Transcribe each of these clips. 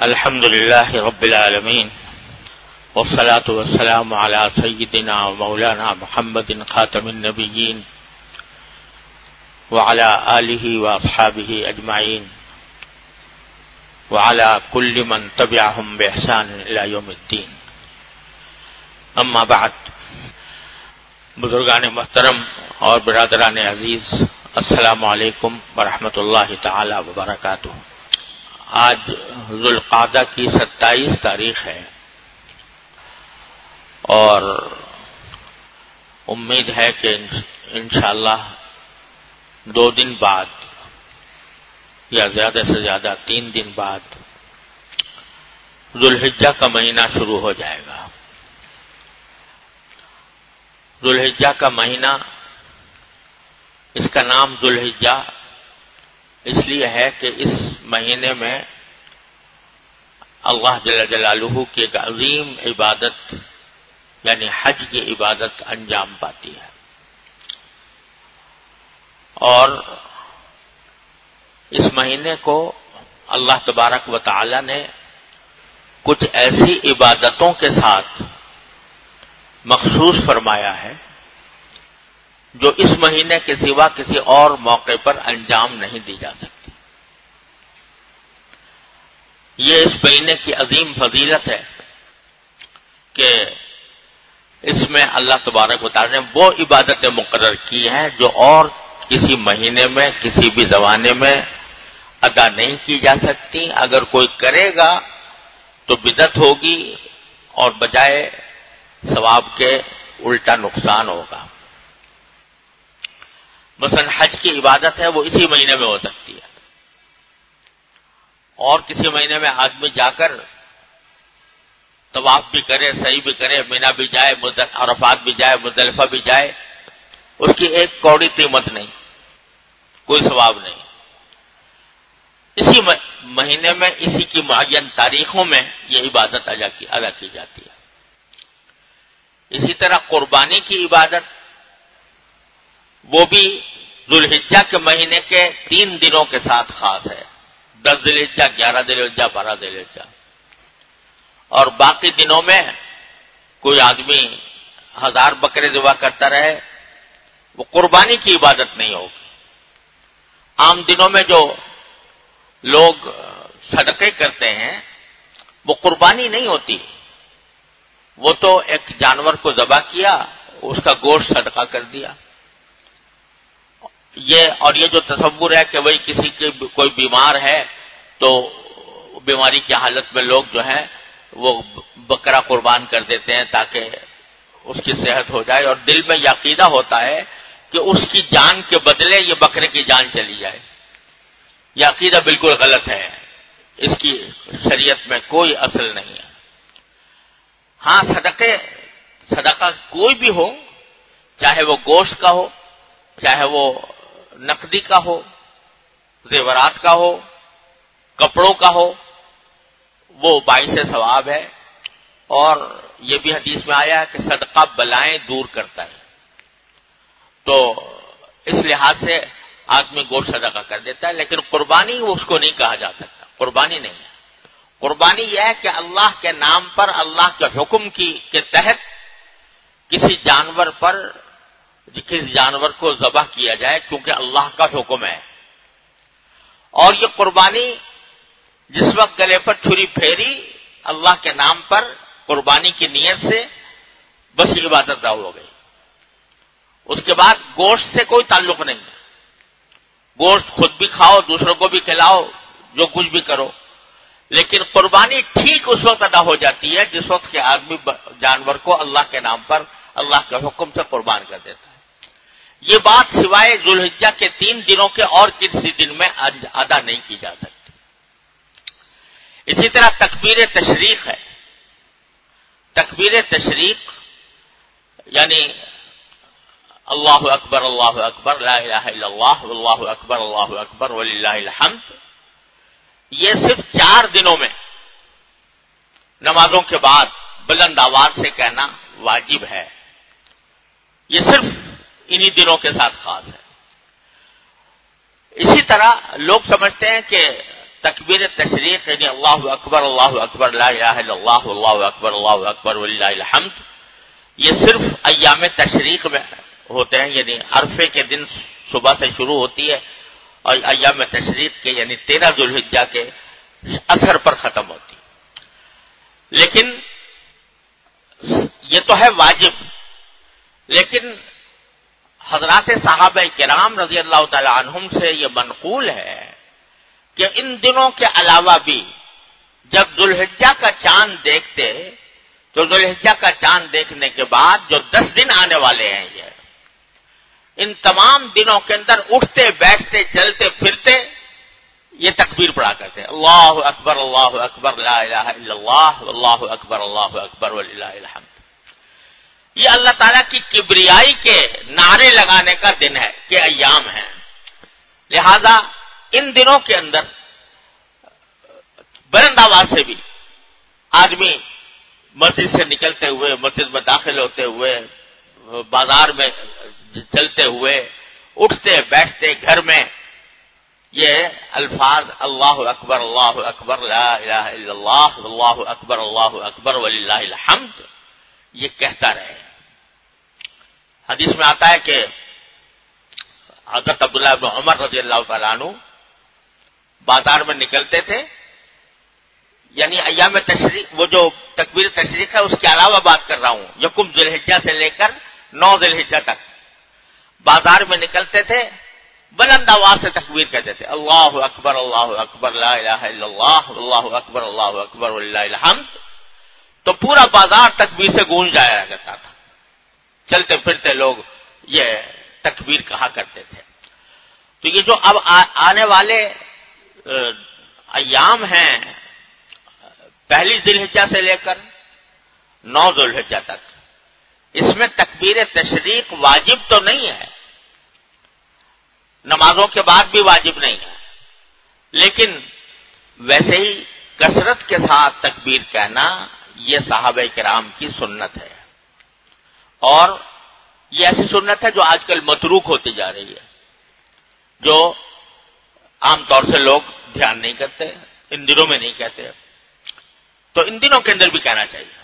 الحمد لله رب العالمين والصلاة والسلام على سيدنا ومولانا محمد خاتم النبيين وعلى آله وأصحابه أجمعين وعلى كل من تبعهم بإحسان إلى يوم الدين. اما بعد، بزرگان محترم اور برادران عزیز، السلام علیکم ورحمۃ اللہ تعالی وبرکاتہ. آج ذوالقعدہ کی 27 تاریخ ہے اور امید ہے کہ انشاءاللہ 2 دن بعد یا زیادہ سے زیادہ 3 دن بعد ذوالحجہ کا مہینہ شروع ہو جائے گا. ذوالحجہ کا مہینہ، اس کا نام ذوالحجہ اس لیے ہے کہ اس مہینے میں اللہ جل جلالہ کی ایک عظیم عبادت یعنی حج کی عبادت انجام پاتی ہے، اور اس مہینے کو اللہ تبارک و تعالی نے کچھ ایسی عبادتوں کے ساتھ مخصوص فرمایا ہے جو اس مہینے کے سوا کسی اور موقع پر انجام نہیں دی جا سکتی. یہ اس مہینے کی عظیم فضیلت ہے کہ اس میں اللہ تبارک و تعالی نے وہ عبادتیں مقرر کی ہیں جو اور کسی مہینے میں کسی بھی زمانے میں ادا نہیں کی جا سکتی. اگر کوئی کرے گا تو بدعت ہوگی اور بجائے ثواب کے الٹا نقصان ہوگا. مثلا حج کی عبادت ہے وہ اسی مہینے میں ہو سکتی ہے، اور کسی مہینے میں آدمی جا کر طواف بھی کرے، سعی بھی کرے، مینا بھی جائے، عرفات بھی جائے، مزدلفہ بھی جائے، اس کی ایک کوڑی قیمت نہیں، کوئی ثواب نہیں. اسی مہینے میں اسی کی معین تاریخوں میں یہ عبادت ادا کی جاتی ہے. اسی طرح قربانی کی عبادت وہ بھی ذوالحجہ کے مہینے کے 3 دنوں کے ساتھ خاص ہے، 10 ذی الحجہ، 11 ذی الحجہ، 12 ذی الحجہ. اور باقی دنوں میں کوئی آدمی 1000 بکرے ذبح کرتا رہے، وہ قربانی کی عبادت نہیں ہوگی. عام دنوں میں جو لوگ صدقے کرتے ہیں وہ قربانی نہیں ہوتی، وہ تو ایک جانور کو ذبح کیا، اس کا گوشت صدقہ کر دیا. یہ جو تصور ہے کہ وہی کسی کے کوئی بیمار ہے تو بیماری کی حالت میں لوگ جو ہیں وہ بکرا قربان کر دیتے ہیں تاکہ اس کی صحت ہو جائے، اور دل میں یہ عقیدہ ہوتا ہے کہ اس کی جان کے بدلے یہ بکرے کی جان چلی جائے. یہ عقیدہ بالکل غلط ہے، اس کی شریعت میں کوئی اصل نہیں ہے. ہاں، صدقہ کوئی بھی ہو، چاہے وہ گوشت کا ہو، چاہے وہ نقدی کا ہو، زیورات کا ہو، کپڑوں کا ہو، وہ باعث ثواب ہے. اور یہ بھی حدیث میں آیا ہے کہ صدقہ بلائیں دور کرتا ہے. تو اس لحاظ سے آدمی گوشت صدقہ کر دیتا ہے، لیکن قربانی اس کو نہیں کہا جا سکتا، قربانی نہیں ہے. قربانی یہ ہے کہ اللہ کے نام پر، اللہ کے حکم کے تحت کسی جانور کو ذبح کیا جائے، کیونکہ اللہ کا حکم ہے. اور یہ قربانی جس وقت گلے پر چھری پھیری اللہ کے نام پر قربانی کی نیت سے، بس یہ عبادت ادا ہو گئی. اس کے بعد گوشت سے کوئی تعلق نہیں ہے. گوشت خود بھی کھاؤ، دوسروں کو بھی کھلاؤ، جو کچھ بھی کرو، لیکن قربانی ٹھیک اس وقت ادا ہو جاتی ہے جس وقت کہ آدمی جانور کو اللہ کے نام پر، اللہ کے حکم سے قربان کر دیتا ہے. یہ بات سوائے ذوالحجہ کے 3 دنوں کے اور کسی دن میں ادا نہیں کی جا سکتی. اسی طرح تکبیر تشریق ہے. تکبیر تشریق یعنی اللہ اکبر اللہ اکبر لا الہ الا اللہ واللہ اکبر وللہ الحمد. یہ صرف 4 دنوں میں نمازوں کے بعد بلند آواز سے کہنا واجب ہے. یہ صرف انہی دنوں کے ساتھ خاص ہے. اسی طرح لوگ سمجھتے ہیں کہ تکبیر تشریق یعنی اللہ اکبر لا الہ الا اللہ اللہ اکبر وللہ الحمد، یہ صرف ایام تشریق میں ہوتے ہیں، یعنی عرفے کے دن صبح سے شروع ہوتی ہے اور ایام تشریق کے یعنی 13 ذو الحجہ کے اثر پر ختم ہوتی ہے۔ لیکن یہ تو ہے واجب، لیکن حضرات صحابہ کرام رضی اللہ تعالی عنہم سے یہ منقول ہے کہ ان دنوں کے علاوہ بھی جب ذو الحجہ کا چاند دیکھتے تو ذو الحجہ کا چاند دیکھنے کے بعد جو 10 دن آنے والے ہیں، یہ ان تمام دنوں کے اندر اٹھتے بیٹھتے چلتے پھرتے یہ تکبیر پڑھا کرتے ہیں، اللہ اکبر لا الہ الا اللہ اکبر وللہ الحمد۔ یہ اللہ تعالیٰ کی کبریائی کے نعرے لگانے کا دن ہے کہ ایام ہیں، لہذا ان دنوں کے اندر بلند آواز سے بھی آدمی مسجد سے نکلتے ہوئے، مسجد میں داخل ہوتے ہوئے، بازار میں چلتے ہوئے، اٹھتے بیٹھتے گھر میں یہ الفاظ اللہ اکبر لا الہ الا اللہ اکبر وللہ الحمد یہ کہتا رہے۔ حدیث میں آتا ہے کہ حضرت عبداللہ بن عمر رضی اللہ تعالیٰ عنہ بازار میں نکلتے تھے، یعنی ایام تشریق، وہ جو تکبیر تشریق ہے اس کے علاوہ بات کر رہا ہوں، یکم ذی الحجہ سے لے کر 9 ذی الحجہ تک بازار میں نکلتے تھے، بلند آواز سے تکبیر کہتے تھے، اللہ اکبر لا الہ الا اللہ اکبر وللہ الحمد، تو پورا بازار تکبیر سے گونج جایا کرتا تھا، چلتے پھرتے لوگ یہ تکبیر کہا کرتے تھے۔ تو یہ جو اب آنے والے ایام ہیں، پہلی ذی الحجہ سے لے کر 9 ذو الحجہ تک، اس میں تکبیر تشریق واجب تو نہیں ہے، نمازوں کے بعد بھی واجب نہیں ہے، لیکن ویسے ہی کثرت کے ساتھ تکبیر کہنا یہ صحابہ کرام کی سنت ہے، اور یہ ایسی سنت ہے جو آج کل متروک ہوتی جا رہی ہے، جو عام طور سے لوگ دھیان نہیں کرتے، ان دنوں میں نہیں کہتے، تو ان دنوں کے اندر بھی کہنا چاہیے۔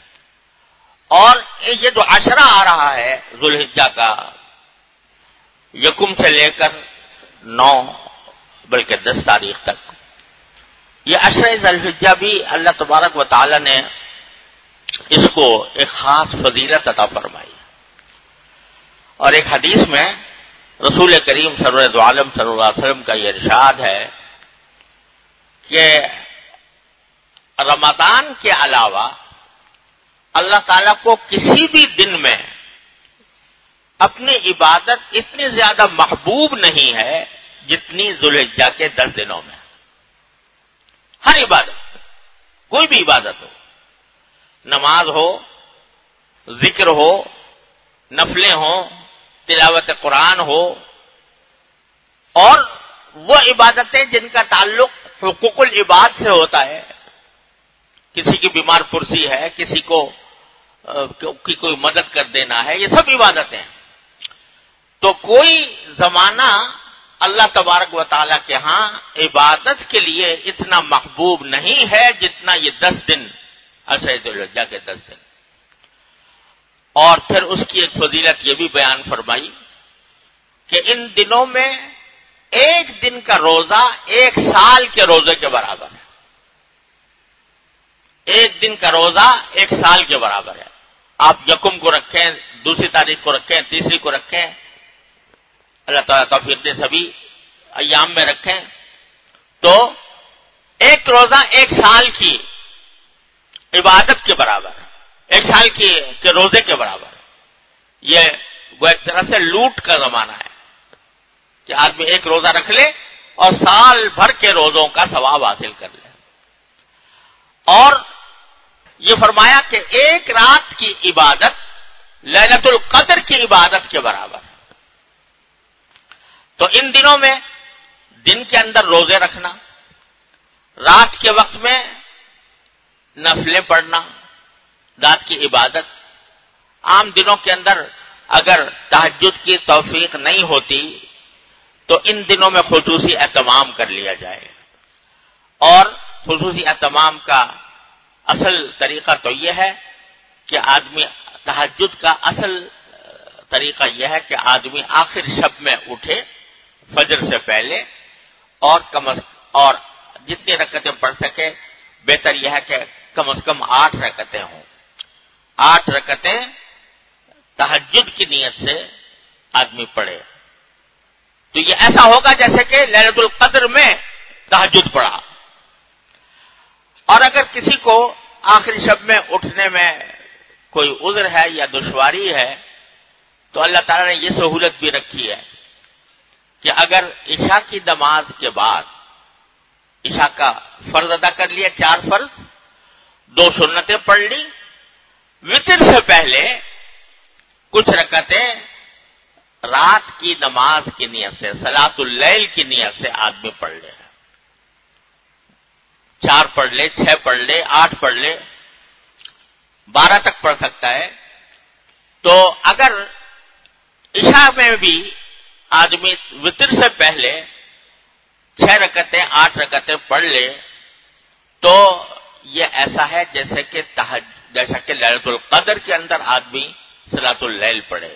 اور یہ جو عشرہ آ رہا ہے ذو الحجہ کا، یکم سے لے کر 9 بلکہ 10 تاریخ تک، یہ عشرہ ذو الحجہ بھی اللہ تبارک و تعالی نے اس کو ایک خاص فضیلت عطا فرمائی، اور ایک حدیث میں رسول کریم سرور عالم صلی اللہ علیہ وسلم کا یہ ارشاد ہے کہ رمضان کے علاوہ اللہ تعالیٰ کو کسی بھی دن میں اپنی عبادت اتنی زیادہ محبوب نہیں ہے جتنی ذو الحجہ کے 10 دنوں میں۔ ہر عبادت، کوئی بھی عبادت ہو، نماز ہو، ذکر ہو، نفلیں ہوں، تلاوت قرآن ہو، اور وہ عبادتیں جن کا تعلق حقوق العباد سے ہوتا ہے، کسی کی بیمار پرسی ہے، کسی کو کی کوئی مدد کر دینا ہے، یہ سب عبادتیں ہیں۔ تو کوئی زمانہ اللہ تبارک و تعالیٰ کے ہاں عبادت کے لیے اتنا محبوب نہیں ہے جتنا یہ 10 دن عشرہ ذی الحجہ کے 10 دن۔ اور پھر اس کی ایک فضیلت یہ بھی بیان فرمائی کہ ان دنوں میں ایک دن کا روزہ 1 سال کے روزے کے برابر ہے، ایک دن کا روزہ 1 سال کے برابر ہے۔ آپ یکم کو رکھیں، دوسری تاریخ کو رکھیں، تیسری کو رکھیں، اللہ تعالیٰ توفیق دے سبھی ایام میں رکھیں، تو ایک روزہ 1 سال کی عبادت کے برابر ہے، 1 سال کے روزے کے برابر ہے۔ یہ وہ ایک طرح سے لوٹ کا زمانہ ہے کہ آدمی ایک روزہ رکھ لے اور سال بھر کے روزوں کا ثواب حاصل کر لے۔ اور یہ فرمایا کہ ایک رات کی عبادت لیلۃ القدر کی عبادت کے برابر ہے۔ تو ان دنوں میں دن کے اندر روزے رکھنا، رات کے وقت میں نفلیں پڑھنا، رات کی عبادت، عام دنوں کے اندر اگر تہجد کی توفیق نہیں ہوتی تو ان دنوں میں خصوصی اہتمام کر لیا جائے۔ اور خصوصی اہتمام کا اصل طریقہ تو یہ ہے کہ آدمی تہجد کا اصل طریقہ یہ ہے کہ آدمی آخر شب میں اٹھے فجر سے پہلے اور جتنی رکعتیں پڑھ سکے بہتر یہ ہے کہ کم از کم 8 رکعتیں ہوں. 8 رکعتیں تہجد کی نیت سے آدمی پڑھے تو یہ ایسا ہوگا جیسے کہ لیلۃ القدر میں تہجد پڑھا. اور اگر کسی کو آخری شب میں اٹھنے میں کوئی عذر ہے یا دشواری ہے تو اللہ تعالیٰ نے یہ سہولت بھی رکھی ہے کہ اگر عشاء کی نماز کے بعد عشاء کا فرض ادا کر لیا 4 فرض 2 سنتیں پڑھ لی وتر سے پہلے کچھ رکعتیں رات کی نماز کی نیت سے صلاۃ اللیل کی نیت سے آدمی پڑھ لے 4 پڑھ لے 6 پڑھ لے 8 پڑھ لے 12 تک پڑھ سکتا ہے. تو اگر عشاء میں بھی آدمی وتر سے پہلے 6 رکعتیں 8 رکعتیں پڑھ لے تو یہ ایسا ہے جیسے کہ لیلۃ القدر کے اندر آدمی صلاۃ اللیل پڑھے.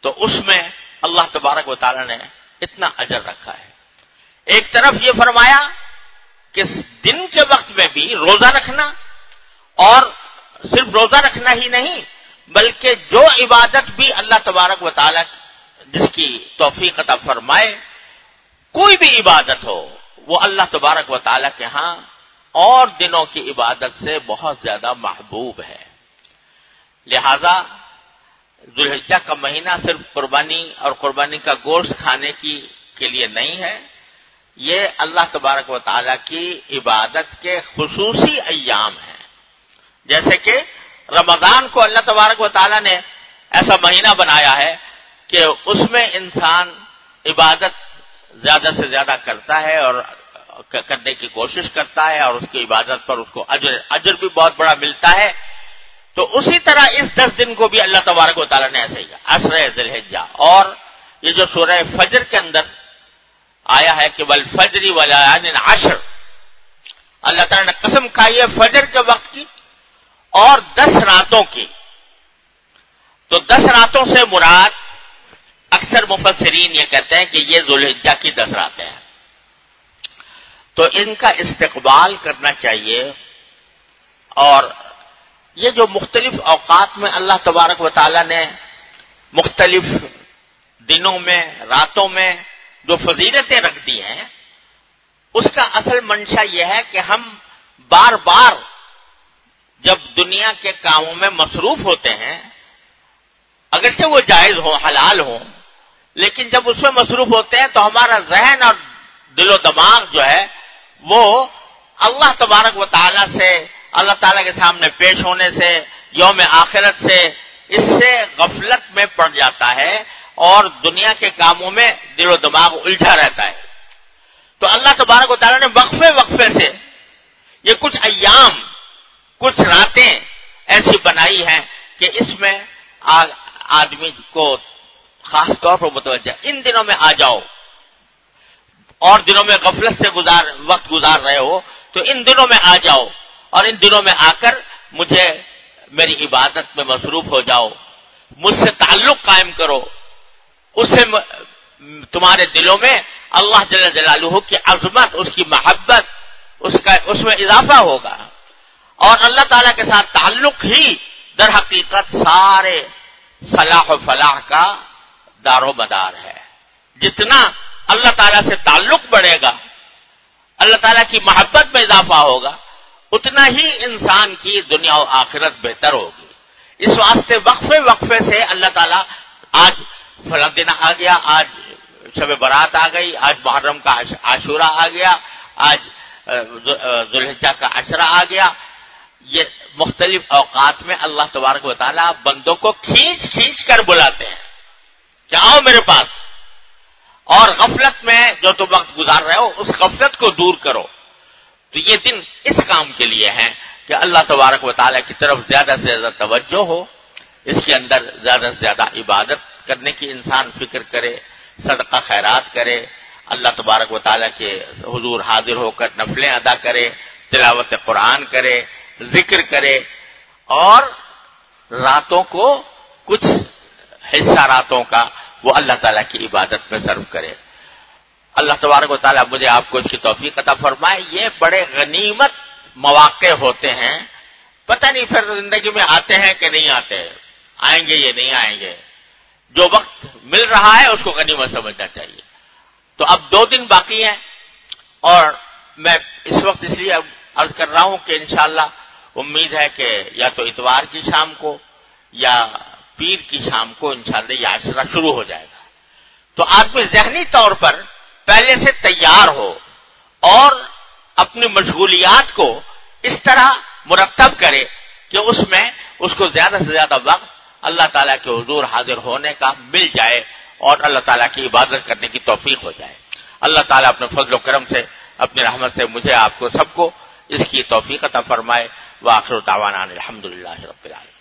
تو اس میں اللہ تبارک و تعالی نے اتنا اجر رکھا ہے. ایک طرف یہ فرمایا کہ دن کے وقت میں بھی روزہ رکھنا اور صرف روزہ رکھنا ہی نہیں بلکہ جو عبادت بھی اللہ تبارک و تعالی جس کی توفیق عطا فرمائے کوئی بھی عبادت ہو وہ اللہ تبارک و تعالی کے ہاں اور دنوں کی عبادت سے بہت زیادہ محبوب ہے. لہذا ذوالحجہ کا مہینہ صرف قربانی اور قربانی کا گوشت کھانے کے لیے نہیں ہے. یہ اللہ تبارک و تعالی کی عبادت کے خصوصی ایام ہیں. جیسے کہ رمضان کو اللہ تبارک و تعالی نے ایسا مہینہ بنایا ہے کہ اس میں انسان عبادت زیادہ سے زیادہ کرتا ہے اور کرنے کی کوشش کرتا ہے اور اس کی عبادت پر اس کو اجر بھی بہت بڑا ملتا ہے. تو اسی طرح اس 10 دن کو بھی اللہ تبارک و تعالی نے ایسے ہی عشر ذی الحجہ اور یہ جو سورہ فجر کے اندر آیا ہے کہ والفجر وليال عشر اللہ تعالی نے قسم کھائی ہے فجر کے وقت کی اور 10 راتوں کی. تو 10 راتوں سے مراد اکثر مفسرین یہ کہتے ہیں کہ یہ ذوالحجہ کی 10 راتیں ہیں. تو ان کا استقبال کرنا چاہیے. اور یہ جو مختلف اوقات میں اللہ تبارک و تعالی نے مختلف دنوں میں راتوں میں جو فضیلتیں رکھ دی ہیں اس کا اصل منشا یہ ہے کہ ہم بار بار جب دنیا کے کاموں میں مصروف ہوتے ہیں اگرچہ وہ جائز ہوں حلال ہوں لیکن جب اس میں مصروف ہوتے ہیں تو ہمارا ذہن اور دل و دماغ جو ہے وہ اللہ تبارک و تعالی سے اللہ تعالیٰ کے سامنے پیش ہونے سے یوم آخرت سے اس سے غفلت میں پڑ جاتا ہے اور دنیا کے کاموں میں دل و دماغ الجھا رہتا ہے. تو اللہ تبارک و تعالیٰ نے وقفے سے یہ کچھ ایام کچھ راتیں ایسی بنائی ہیں کہ اس میں آدمی کو خاص طور پر متوجہ ان دنوں میں آ جاؤ اور دنوں میں غفلت سے وقت گزار رہے ہو تو ان دنوں میں آ جاؤ اور ان دنوں میں آ کر مجھے میری عبادت میں مصروف ہو جاؤ مجھ سے تعلق قائم کرو. اس سے تمہارے دلوں میں اللہ جل جلالہ کی عظمت اس کی محبت اس میں اضافہ ہوگا اور اللہ تعالیٰ کے ساتھ تعلق ہی در حقیقت سارے صلاح و فلاح کا دار و مدار ہے. جتنا اللہ تعالیٰ سے تعلق بڑھے گا اللہ تعالیٰ کی محبت میں اضافہ ہوگا اتنا ہی انسان کی دنیا و آخرت بہتر ہوگی. اس واسطے وقفے سے اللہ تعالیٰ آج فلاں دن آ گیا آج شب برات آ گئی آج محرم کا عاشورہ آ گیا آج ذوالحجہ کا عشرہ آ گیا یہ مختلف اوقات میں اللہ تبارک و تعالیٰ بندوں کو کھینچ کر بلاتے ہیں کہ آؤ میرے پاس اور غفلت میں جو تم وقت گزار رہے ہو اس غفلت کو دور کرو. تو یہ دن اس کام کے لیے ہیں کہ اللہ تبارک و تعالیٰ کی طرف زیادہ سے زیادہ توجہ ہو اس کے اندر زیادہ سے زیادہ عبادت کرنے کی انسان فکر کرے صدقہ خیرات کرے اللہ تبارک و تعالیٰ کے حضور حاضر ہو کر نفلیں ادا کرے، تلاوت قرآن کرے، ذکر کرے، اور راتوں کو کچھ حصہ راتوں کا وہ اللہ تعالیٰ کی عبادت میں صرف کرے۔ اللہ تبارک و تعالیٰ مجھے آپ کو اس کی توفیق عطا فرمائے۔ یہ بڑے غنیمت مواقع ہوتے ہیں، پتہ نہیں پھر زندگی میں آتے ہیں کہ نہیں آتے، آئیں گے یا نہیں آئیں گے۔ جو وقت مل رہا ہے اس کو غنیمت سمجھنا چاہیے۔ تو اب 2 دن باقی ہیں، اور میں اس وقت اس لیے عرض کر رہا ہوں کہ انشاءاللہ امید ہے کہ یا تو اتوار کی شام کو یا پیر کی شام کو انشاءاللہ یہ عاشورہ شروع ہو جائے گا۔ تو آدمی ذہنی طور پر پہلے سے تیار ہو اور اپنی مشغولیات کو اس طرح مرتب کرے کہ اس میں اس کو زیادہ سے زیادہ وقت اللہ تعالیٰ کے حضور حاضر ہونے کا مل جائے اور اللہ تعالیٰ کی عبادت کرنے کی توفیق ہو جائے۔ اللہ تعالیٰ اپنے فضل و کرم سے، اپنی رحمت سے مجھے آپ کو سب کو اس کی توفیق عطا فرمائے۔ وآخر دعوانا الحمدللہ رب العالمین۔